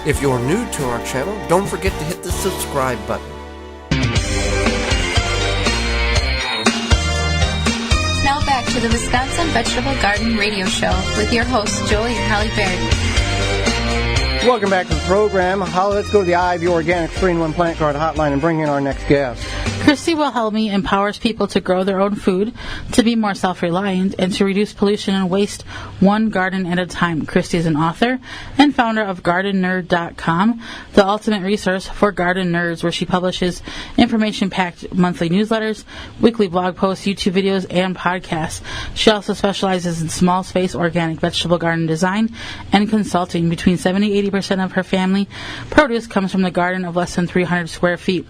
If you're new to our channel, don't forget to hit the subscribe button. Now back to the Wisconsin Vegetable Garden Radio Show with your hosts, Joey and Holly Baird. Welcome back to the program. Holly, let's go to the IV Organic 3-in-1 Plant Guard hotline and bring in our next guest. Christy Wilhelmi empowers people to grow their own food, to be more self-reliant, and to reduce pollution and waste one garden at a time. Christy is an author and founder of Gardenerd.com, the ultimate resource for garden nerds, where she publishes information-packed monthly newsletters, weekly blog posts, YouTube videos, and podcasts. She also specializes in small space organic vegetable garden design and consulting. Between 70-80% of her family produce comes from the garden of less than 300 square feet.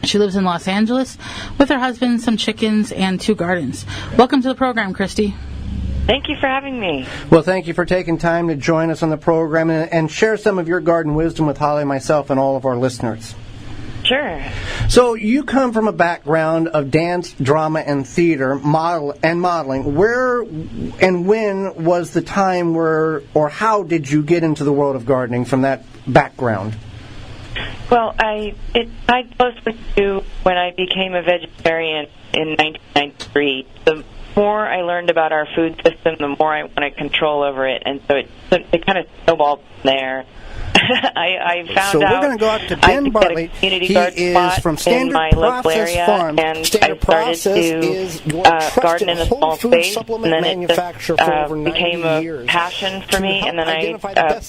She lives in Los Angeles with her husband, some chickens, and 2 gardens. Welcome to the program, Christy. Thank you for having me. Well, thank you for taking time to join us on the program and share some of your garden wisdom with Holly, myself, and all of our listeners. Sure. So you come from a background of dance, drama, and theater, modeling. Where and when was the time where, or how did you get into the world of gardening from that background? Well, it tied closely to when I became a vegetarian in 1993. The more I learned about our food system, the more I wanted control over it, and so it kind of snowballed from there. I found so out we're going to go out to Ben Bartley. He is from Standard Process Farms. And Standard Process is your garden in a small space, and then manufacturer it for over 90 became a years. passion for me, and then people started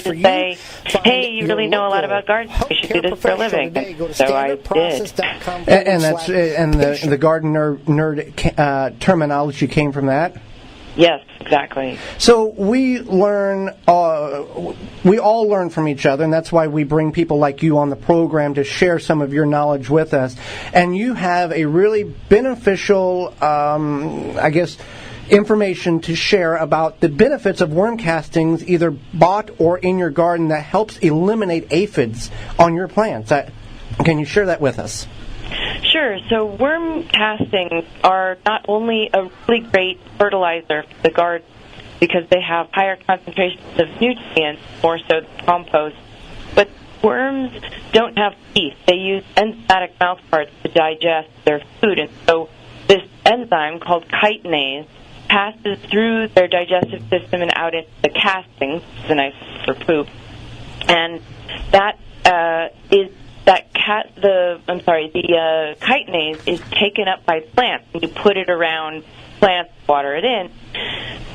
to say, hey, you really know a lot about gardening, you should do this for a living. So I did. And the garden nerd terminology came from that? Yes, exactly. So we all learn from each other, and that's why we bring people like you on the program to share some of your knowledge with us. And you have a really beneficial, information to share about the benefits of worm castings, either bought or in your garden, that helps eliminate aphids on your plants. Can you share that with us? Sure. So worm castings are not only a really great fertilizer for the garden because they have higher concentrations of nutrients, more so than compost, but worms don't have teeth. They use enzymatic mouthparts to digest their food, and so this enzyme called chitinase passes through their digestive system and out into the castings, which is a nice word for poop, and that the chitinase is taken up by plants, and you put it around plants, water it in,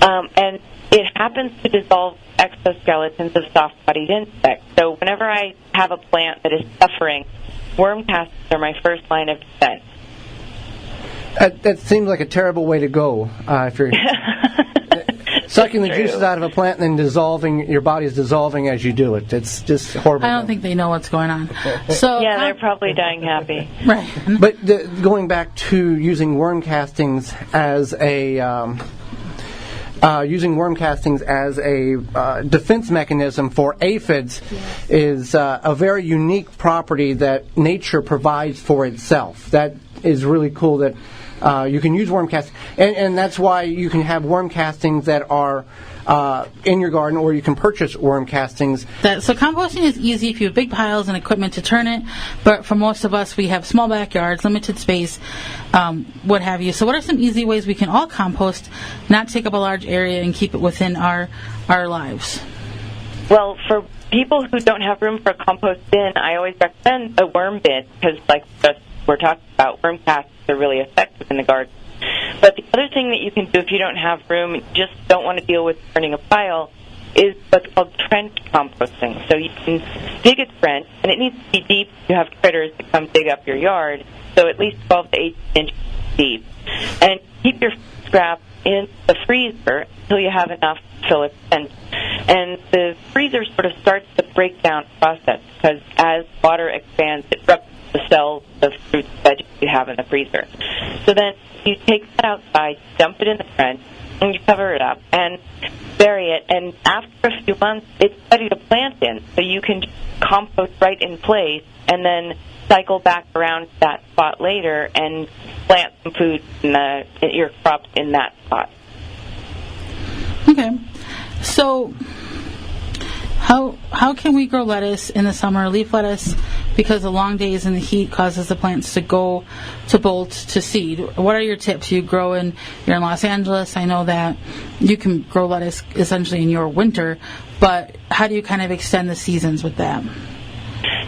and it happens to dissolve exoskeletons of soft-bodied insects. So whenever I have a plant that is suffering, worm castings are my first line of defense. That seems like a terrible way to go. If you're sucking the juices out of a plant and then your body's dissolving as you do it. It's just horrible. I don't think they know what's going on. So yeah, they're probably dying happy. Right. But going back to using worm castings as a defense mechanism for aphids is a very unique property that nature provides for itself. That is really cool that you can use worm castings, and that's why you can have worm castings that are in your garden, or you can purchase worm castings. So composting is easy if you have big piles and equipment to turn it, but for most of us, we have small backyards, limited space, what have you. So what are some easy ways we can all compost, not take up a large area, and keep it within our lives? Well, for people who don't have room for a compost bin, I always recommend a worm bin, because like we're talking about, worm castings are really effective in the garden. But the other thing that you can do if you don't have room, you just don't want to deal with turning a pile, is what's called trench composting. So you can dig a trench, and it needs to be deep. You have critters that come dig up your yard, so at least 12 to 18 inches deep. And keep your scrap in the freezer until you have enough to fill a trench. And the freezer sort of starts the breakdown process, because as water expands, it ruptures the cells of fruits and veggies you have in the freezer. So then you take that outside, dump it in the trench, and you cover it up and bury it. And after a few months, it's ready to plant in. So you can compost right in place and then cycle back around to that spot later and plant some food in your crops in that spot. Okay. So How can we grow lettuce in the summer, leaf lettuce, because the long days and the heat causes the plants to go to bolt to seed? What are your tips? You're in Los Angeles. I know that you can grow lettuce essentially in your winter, but how do you kind of extend the seasons with that?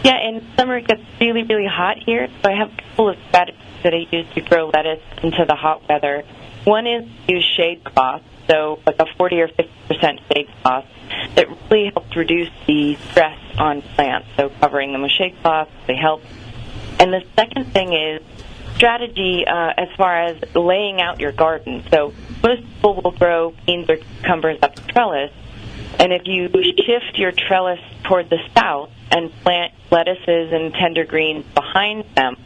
Yeah, in summer it gets really, really hot here, so I have a couple of strategies that I use to grow lettuce into the hot weather. One is to use shade cloth, so like a 40 or 50% shade cloth that really helps reduce the stress on plants. So covering them with shade cloth, they help. And the second thing is strategy as far as laying out your garden. So most people will grow beans or cucumbers up the trellis, and if you shift your trellis toward the south and plant lettuces and tender greens behind them,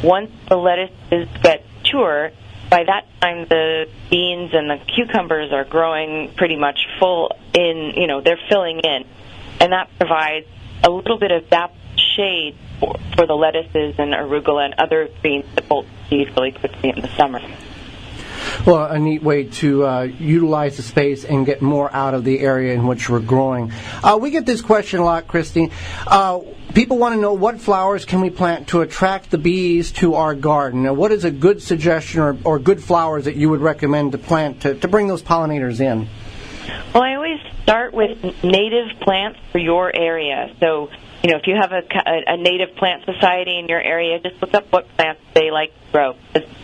once the lettuces get mature, by that time the beans and the cucumbers are growing pretty much full in, they're filling in. And that provides a little bit of that shade for the lettuces and arugula and other greens that bolt seed really quickly in the summer. Well, a neat way to utilize the space and get more out of the area in which we're growing. We get this question a lot, Christy. People want to know what flowers can we plant to attract the bees to our garden. Now, what is a good suggestion or good flowers that you would recommend to plant to bring those pollinators in? Well, I always start with native plants for your area. So, if you have a native plant society in your area, just look up what plants they like to grow.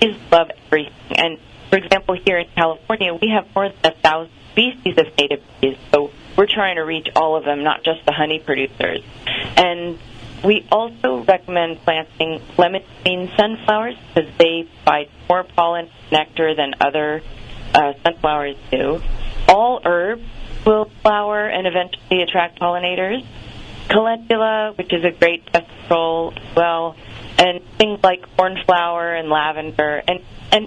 Bees love everything. And for example, here in California, we have more than 1,000 species of native bees, so we're trying to reach all of them, not just the honey producers. And we also recommend planting lemon green sunflowers because they provide more pollen nectar than other sunflowers do. All herbs will flower and eventually attract pollinators. Calendula, which is a great pest control as well, and things like cornflower and lavender, and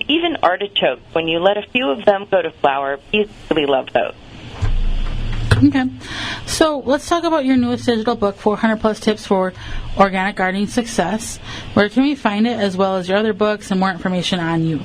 even artichokes. When you let a few of them go to flower, bees really love those. Okay. So let's talk about your newest digital book, 400 Plus Tips for Organic Gardening Success. Where can we find it, as well as your other books and more information on you?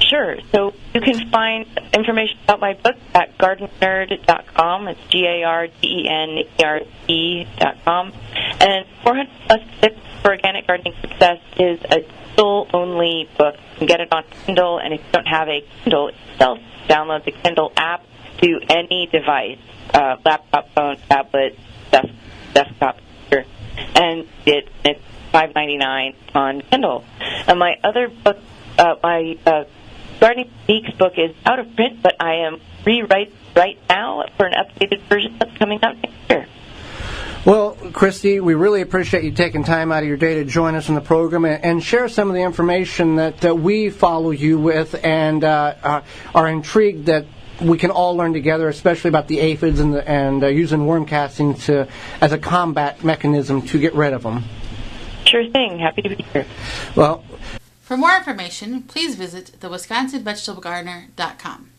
Sure. So you can find information about my book at Gardenerd.com. It's GARDENERD.com. And 400 Plus Tips for Organic Gardening Success is a Kindle-only book. You can get it on Kindle, and if you don't have a Kindle itself, download the Kindle app to any device, laptop, phone, tablet, desktop computer, and it's $5.99 on Kindle. And my other book, my Gardening Techniques book, is out of print, but I am rewriting right now for an updated version that's coming out next year. Well, Christy, we really appreciate you taking time out of your day to join us in the program and share some of the information that we follow you with and are intrigued that we can all learn together, especially about the aphids and using worm casting as a combat mechanism to get rid of them. Sure thing. Happy to be here. Well, for more information, please visit the WisconsinVegetableGardener.com.